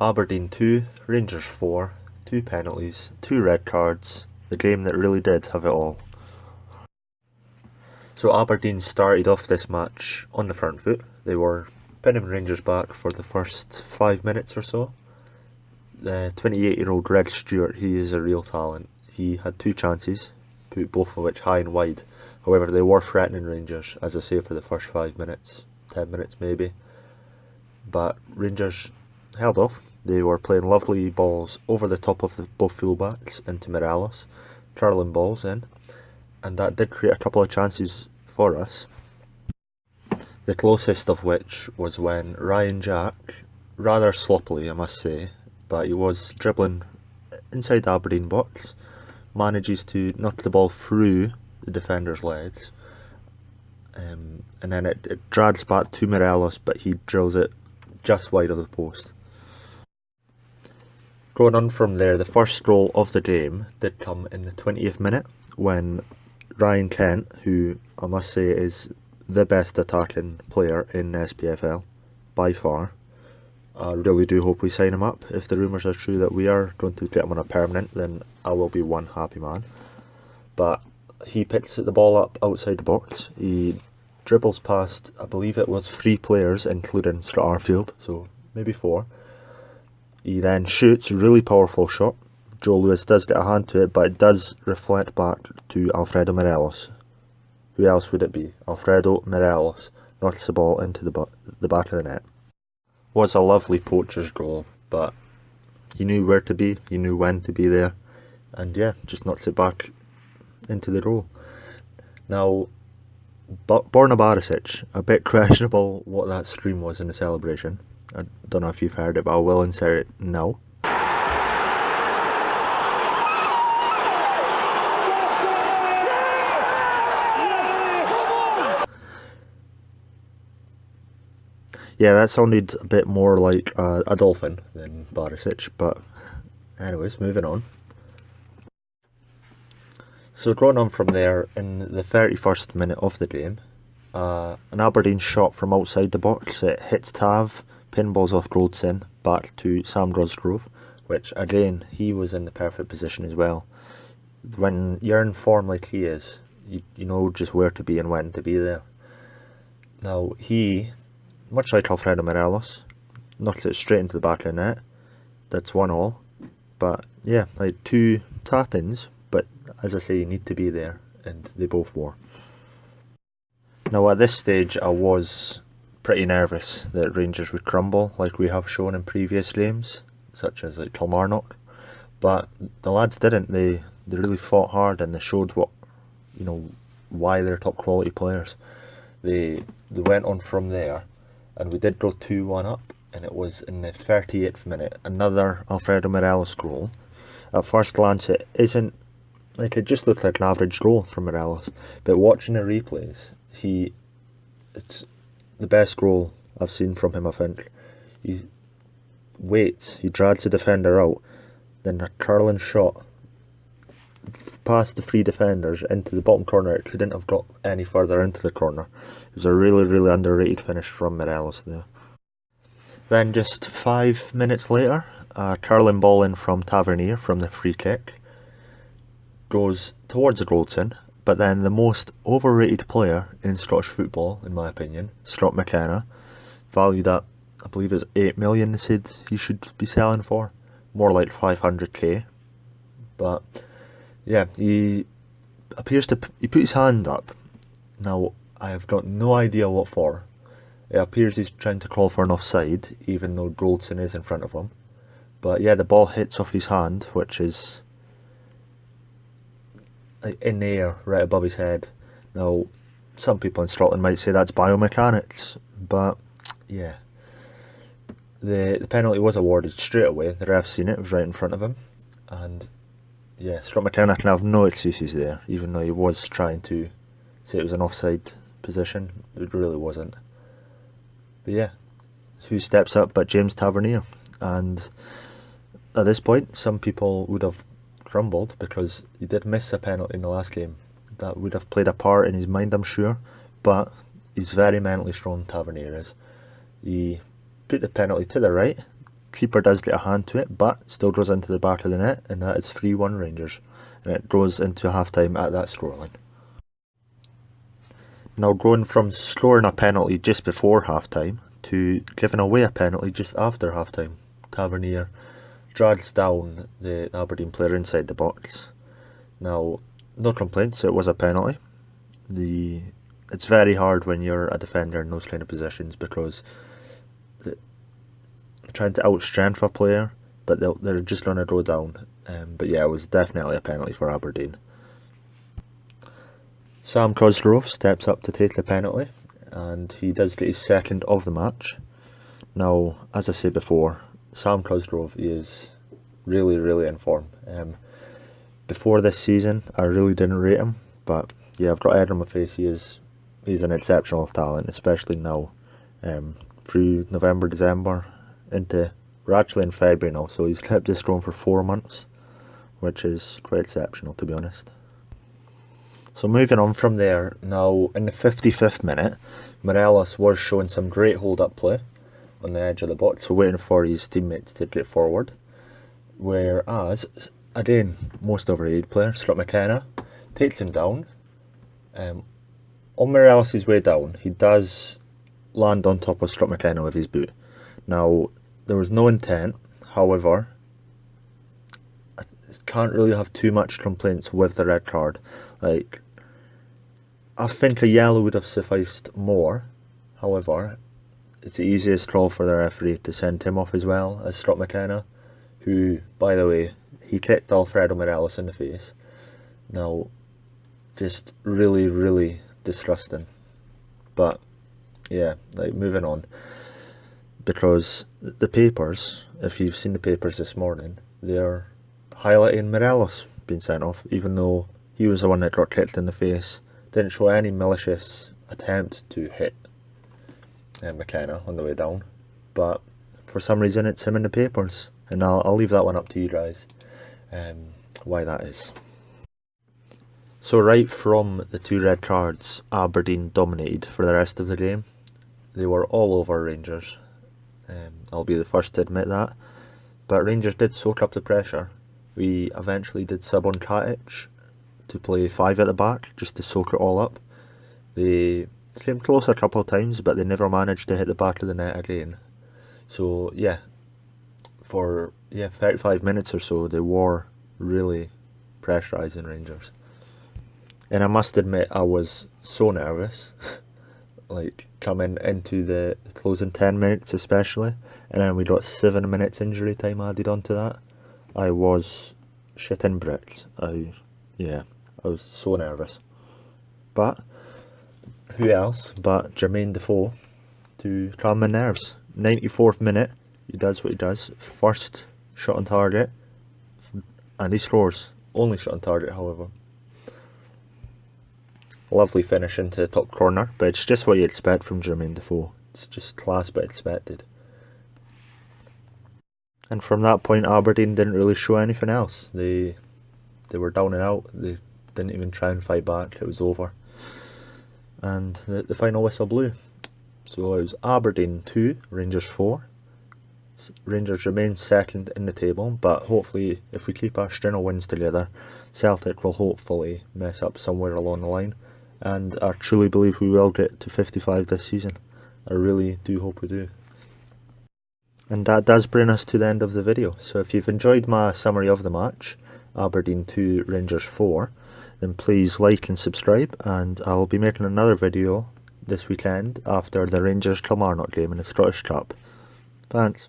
Aberdeen 2, Rangers 4, 2 penalties, 2 red cards, the game that really did have it all. So Aberdeen started off this match on the front foot. They were pinning Rangers back for the first 5 minutes or so. The 28-year-old Red Stewart, he is a real talent. He had 2 chances, put both of which high and wide. However, they were threatening Rangers, as I say, for the first 5 minutes, 10 minutes maybe. But Rangers held off. They were playing lovely balls over the top of both fullbacks into Morelos, curling balls in, and that did create a couple of chances for us. The closest of which was when Ryan Jack, rather sloppily I must say, but he was dribbling inside the Aberdeen box, manages to knock the ball through the defender's legs, and then it drags back to Morelos, but he drills it just wide of the post. Going on from there, the first goal of the game did come in the 20th minute when Ryan Kent, who I must say is the best attacking player in SPFL by far. I really do hope we sign him up. If the rumours are true that we are going to get him on a permanent, then I will be one happy man. But he picks the ball up outside the box. He dribbles past, I believe it was 3 players, including Scott Arfield, so maybe 4. He then shoots a really powerful shot. Joe Lewis does get a hand to it, but it does reflect back to Alfredo Morelos. Who else would it be? Alfredo Morelos knocks the ball into the back of the net. Was a lovely poacher's goal, but he knew where to be, he knew when to be there, and yeah, just knocks it back into the goal. Now, Borna Barisic, a bit questionable what that scream was in the celebration. I don't know if you've heard it, but I will insert it now. Yeah, that sounded a bit more like a dolphin than Barisic, but anyways, moving on. So going on from there, in the 31st minute of the game, an Aberdeen shot from outside the box, it hits Tav, pinballs off Goldson, back to Sam Grosgrove, which again, he was in the perfect position as well. When you're in form like he is, you know just where to be and when to be there. Now he, much like Alfredo Morelos, knocks it straight into the back of the net. That's 1-1. But yeah, like 2 tap-ins, but as I say, you need to be there, and they both were. Now at this stage I was pretty nervous that Rangers would crumble like we have shown in previous games, such as like Kilmarnock, but the lads didn't. They really fought hard, and they showed what, why they're top quality players. They went on from there, and we did go 2-1 up, and it was in the 38th minute, another Alfredo Morelos goal. At first glance it isn't, like, it just looked like an average goal from Morelos, but watching the replays, it's the best goal I've seen from him, I think. He waits, he drags the defender out, then a curling shot past the 3 defenders into the bottom corner. It couldn't have got any further into the corner. It was a really, really underrated finish from Morelos there. Then just 5 minutes later, a curling ball in from Tavernier from the free kick goes towards the Goldson, but then the most overrated player in Scottish football, in my opinion, Scott McKenna, valued at, I believe it's 8 million, they said he should be selling for, more like 500k, but yeah, he put his hand up. Now, I have got no idea what for. It appears he's trying to call for an offside, even though Goldson is in front of him. But yeah, the ball hits off his hand, which is like in the air, right above his head. Now, some people in Scotland might say that's biomechanics, but yeah. The penalty was awarded straight away. The ref seen it, it was right in front of him. And yeah, Scott McKenna can have no excuses there, even though he was trying to say it was an offside position. It really wasn't. But yeah, who steps up but James Tavernier? And at this point, some people would have crumbled because he did miss a penalty in the last game. That would have played a part in his mind, I'm sure. But he's very mentally strong, Tavernier is. He put the penalty to the right, keeper does get a hand to it, but still goes into the back of the net, and that is 3-1 Rangers. And it goes into half time at that scoreline. Now going from scoring a penalty just before half time to giving away a penalty just after half time. Tavernier drags down the Aberdeen player inside the box. Now, no complaints, it was a penalty. It's very hard when you're a defender in those kind of positions because they're trying to outstrength a player, but they're just going to go down. But yeah, it was definitely a penalty for Aberdeen. Sam Cosgrove steps up to take the penalty, and he does get his second of the match. Now, as I said before, Sam Cosgrove is really, really in form. Before this season, I really didn't rate him, but yeah, I've got head on my face. He's an exceptional talent, especially now. Through November, December, we're actually in February now, so he's kept this going for 4 months, which is quite exceptional, to be honest. So moving on from there, now in the 55th minute, Morelos was showing some great hold-up play on the edge of the box, so waiting for his teammates to get forward. Whereas, again, most overrated player, Scott McKenna, takes him down. On Morelos' way down, he does land on top of Scott McKenna with his boot. Now, there was no intent, however, I can't really have too much complaints with the red card. Like, I think a yellow would have sufficed more. However, it's the easiest call for the referee to send him off as well as Scott McKenna, who, by the way, he kicked Alfredo Morelos in the face. Now, just really, really disgusting. But yeah, like, moving on, because the papers, if you've seen the papers this morning, they're highlighting Morelos being sent off, even though he was the one that got kicked in the face. Didn't show any malicious attempt to hit McKenna on the way down, but for some reason it's him in the papers, and I'll leave that one up to you guys, why that is. So right from the 2 red cards, Aberdeen dominated for the rest of the game. They were all over Rangers. I'll be the first to admit that, but Rangers did soak up the pressure. We eventually did sub on Katic to play 5 at the back, just to soak it all up. They came close a couple of times, but they never managed to hit the back of the net again. So yeah, for 35 minutes or so, they were really pressurising Rangers. And I must admit, I was so nervous, like coming into the closing 10 minutes especially, and then we got 7 minutes injury time added onto that. I was shitting bricks. I was so nervous. But who else but Jermaine Defoe to calm my nerves? 94th minute, he does what he does. First shot on target, and he scores. Only shot on target, however. Lovely finish into the top corner, but it's just what you expect from Jermaine Defoe. It's just class but expected. And from that point, Aberdeen didn't really show anything else. They were down and out. They didn't even try and fight back. It was over. And the final whistle blew. So it was Aberdeen 2, Rangers 4. Rangers remain second in the table, but hopefully if we keep our string of wins together, Celtic will hopefully mess up somewhere along the line. And I truly believe we will get to 55 this season. I really do hope we do. And that does bring us to the end of the video. So if you've enjoyed my summary of the match, Aberdeen 2, Rangers 4, then please like and subscribe, and I will be making another video this weekend after the Rangers Kilmarnock game in the Scottish Cup. Thanks.